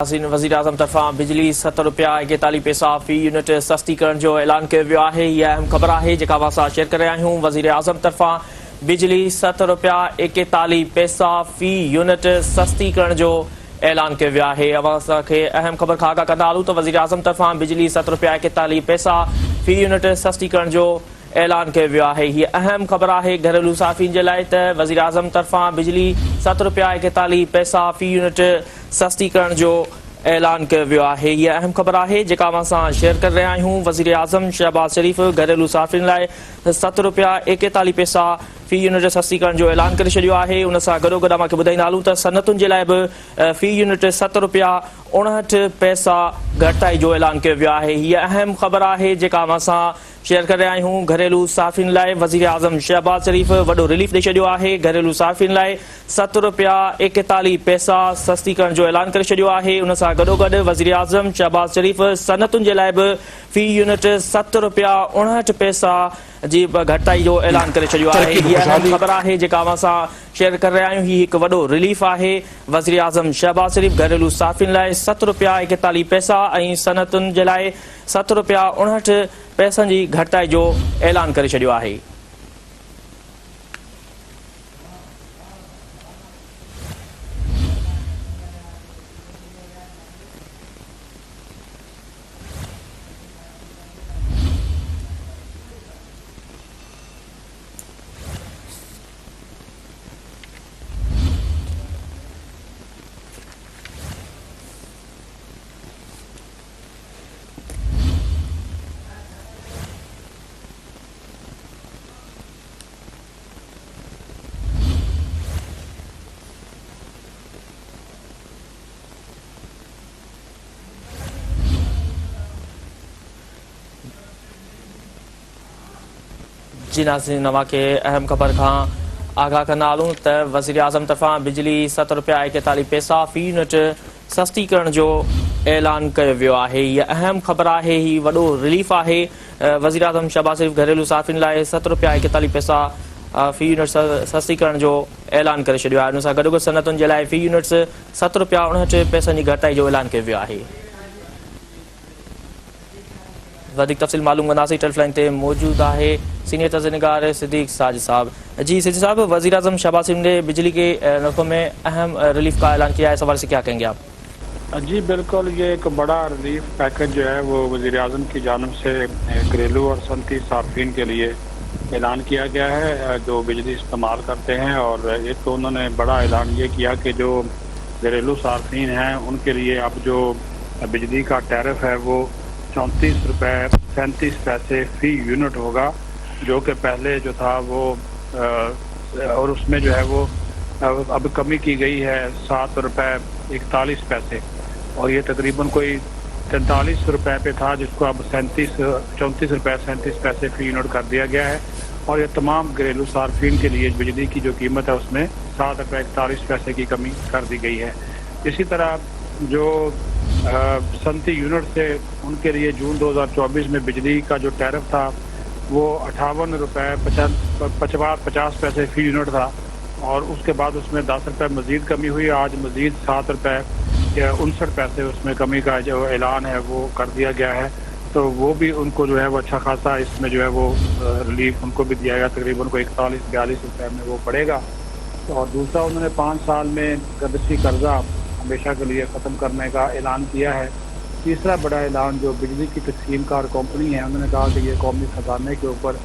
वज़ीर-आज़म तरफ़ां बिजली ₹70.41 फ़ी यूनिट सस्ती करण जो ऐलान कयो वियो आहे। इहा अहम ख़बर आहे जेका असां शेयर करे रहिया आहियूं। वज़ीर-आज़म तरफ़ां बिजली ₹70.41 फ़ी यूनिट सस्ती करण जो ऐलान कयो वियो आहे। असांखे अहम ख़बर खां आगाह कंदा हलूं त वज़ीर-आज़म तरफ़ां बिजली ₹70.41 फ़ी यूनिट सस्ती करण जो ऐलान कयो वियो आहे। हीअ अहम ख़बर आहे घरेलू साफ़ीन जे लाइ त वज़ीर-आज़म तरफ़ां बिजली ₹70.41 फ़ी यूनिट सस्ती करण जो ऐलान कयो वियो आहे। हीअ अहम ख़बर आहे जेका असां शेयर करे रहिया आहियूं। वज़ीर-आज़म शहबाज़ शरीफ़ घरेलू साफ़ीन लाइ ₹70.41 फ़ी यूनिट सस्ती करण जो ऐलान करे छॾियो आहे। उन सां गॾोगॾु असांखे ॿुधाईंदा हलूं त सनतुनि जे लाइ बि फ़ी यूनिट ₹70.59 घटिताई जो ऐलान कयो वियो आहे। हीअ अहम ख़बर आहे जेका असां शेयर करे रहिया आहियूं। घरेलू साफ़ीन लाइ वज़ीर-आज़म शहबाज़ शरीफ़ वॾो रिलीफ ॾेई छॾियो आहे। घरेलू साफ़ीन लाइ ₹70.41 सस्ती करण जो ऐलान करे छॾियो आहे। उन सां गॾोगॾु वज़ीर-आज़म शहबाज़ शरीफ़ सनतुनि जे लाइ बि फ़ी यूनिट ₹70.59 जी घटिताई जो ऐलान करे छॾियो आहे। हीअ अहम ख़बर आहे जेका असां शेयर करे रहिया आहियूं। हीअ हिकु वॾो रिलीफ आहे। वज़ीर-आज़म शहबाज़ शरीफ़ घरेलू साफ़ीन लाइ ₹70.41 ऐं सनतुनि जे लाइ ₹70.59 जी घटिताई जो ऐलान करे छॾियो आहे। जी नाज़रीन, नवांखे अहम ख़बर खां आगाह कंदा हलूं त वज़ीर-आज़म तरफ़ां बिजली ₹70.41 फ़ी यूनिट सस्ती करण जो ऐलान कयो वियो आहे। हीअ अहम ख़बर आहे। हीअ वॾो रिलीफ आहे। वज़ीर-आज़म शहबाज़ शरीफ़ घरेलू साफ़ीन लाइ ₹70.41 फ़ी यूनिट सस्ती करण जो ऐलान करे छॾियो आहे। उन सां गॾोगॾु सनतुनि जे लाइ फ़ी यूनिट ₹70.59 जी घटिताई जो ऐलान कयो वियो आहे। वधीक तफ़सील मालूम कंदासीं। टेलीफोन ते मौजूद आहे सीनियर तज़नीगार सिद्दीक़ साजिद साहब। जी सिद्दीक़ साहब, वज़ीर-आज़म शहबाज़ शरीफ ने बिजली के नरखों में अहम रिलीफ का ऐलान किया है, इस हवाले से क्या कहेंगे आप? जी बिल्कुल, ये एक बड़ा रिलीफ पैकेज जो है वो वज़ीर-आज़म की जानिब से घरेलू और सनती सार्फिन के लिए ऐलान किया गया है जो बिजली इस्तेमाल करते हैं। और एक तो उन्होंने बड़ा ऐलान ये किया कि जो घरेलू सार्फिन हैं उनके लिए अब जो बिजली का टैरिफ है वो ₹34.37 फ़ी यूनिट होगा, जो कि पहले जो था वो और उसमें जो है वो अब कमी की गई है ₹7.41 और ये तकरीबन कोई ₹43 पे था, जिसको अब ₹34.37 फ़ी यूनिट कर दिया गया है। और ये तमाम घरेलू सार्फिन के लिए बिजली की जो कीमत है उसमें ₹7.41 की कमी कर दी गई है। इसी तरह जो सनती यूनिट से उनके लिए जून 2024 में बिजली का जो टैरिफ था वो ₹58.50 फ़ी यूनिट था और उसके बाद उसमें ₹10 मज़ीद कमी हुई। आज मज़ीद ₹7.59 उसमें कमी का जो ऐलान है वो कर दिया गया है। तो वो भी उनको जो है वो अच्छा खासा इसमें जो है वो रिलीफ उनको भी दिया गया, तकरीबन को ₹41-42 में वो पड़ेगा। और दूसरा, उन्होंने 5 साल में गर्दिशी कर्जा हमेशा के लिए ख़त्म करने का ऐलान किया है। तीसरा बड़ा ऐलान, जो बिजली की तकसीम कार कंपनी है, उन्होंने कहा कि ये कौमी ख़जाने के ऊपर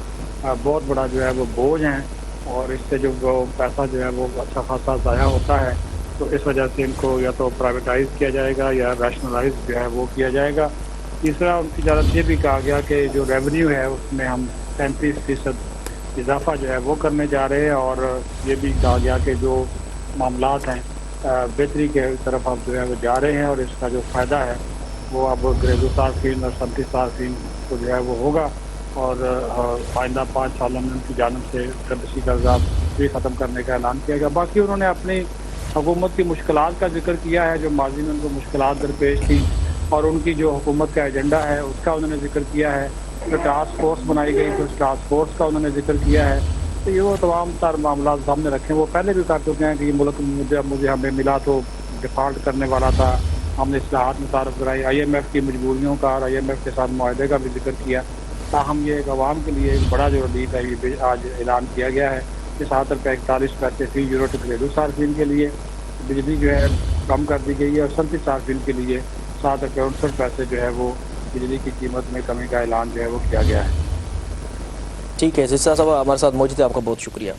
बहुत बड़ा जो है वो बोझ है और इससे जो वो पैसा जो है वो अच्छा खासा ज़ाया होता है। तो इस वजह से इनको या तो प्राइवेटाइज़ किया जाएगा या रैशनलाइज जो है वो किया जाएगा। तीसरा, उनकी जानब ये भी कहा गया कि जो रेवेन्यू है उसमें हम 35% इजाफा जो है वो करने जा रहे हैं। और ये भी कहा गया कि जो मामलात हैं बेहतरी के तरफ हम जो है वो जा रहे हैं और इसका जो फ़ायदा है वो अब घरेलू सार्फिन और सनती सार्फिन को जो है वो होगा। और आइंदा 5 सालों में उनकी जानिब से गर्दिशी कर्जा भी ख़त्म करने का ऐलान किया गया। बाकी उन्होंने अपनी हुकूमत की मुश्किलात का जिक्र किया है, जो माजी में उनको मुश्किलात दरपेश थी और उनकी जो हुकूमत का एजेंडा है उसका उन्होंने जिक्र किया है। जो टास्क फोर्स बनाई गई थी उस टास्क फोर्स का उन्होंने जिक्र किया है। तो ये वो तमाम सारे मामला सामने रखे। वो पहले भी कर चुके हैं कि मुल्क मुझे हमें मिला तो डिफ़ॉल्ट करने वाला था, ہم نے اصلاحات متعارف کرائی, IMF کی مجبوریوں کا اور IMF کے ساتھ معاہدے کا بھی ذکر کیا. تاہم یہ ایک عوام کے لیے ایک بڑا جو ریلیف ہے یہ آج اعلان کیا گیا ہے کہ 7.41 فی یونٹ گھریلو صارفین کے لیے بجلی جو ہے کم کر دی گئی ہے, اور صنفی صارفین کے لیے 7.59 جو ہے وہ بجلی کی قیمت میں کمی کا اعلان جو ہے وہ کیا گیا ہے. ٹھیک ہے, زیدی صاحب ہمارے ساتھ موجود ہے, آپ کا بہت شکریہ.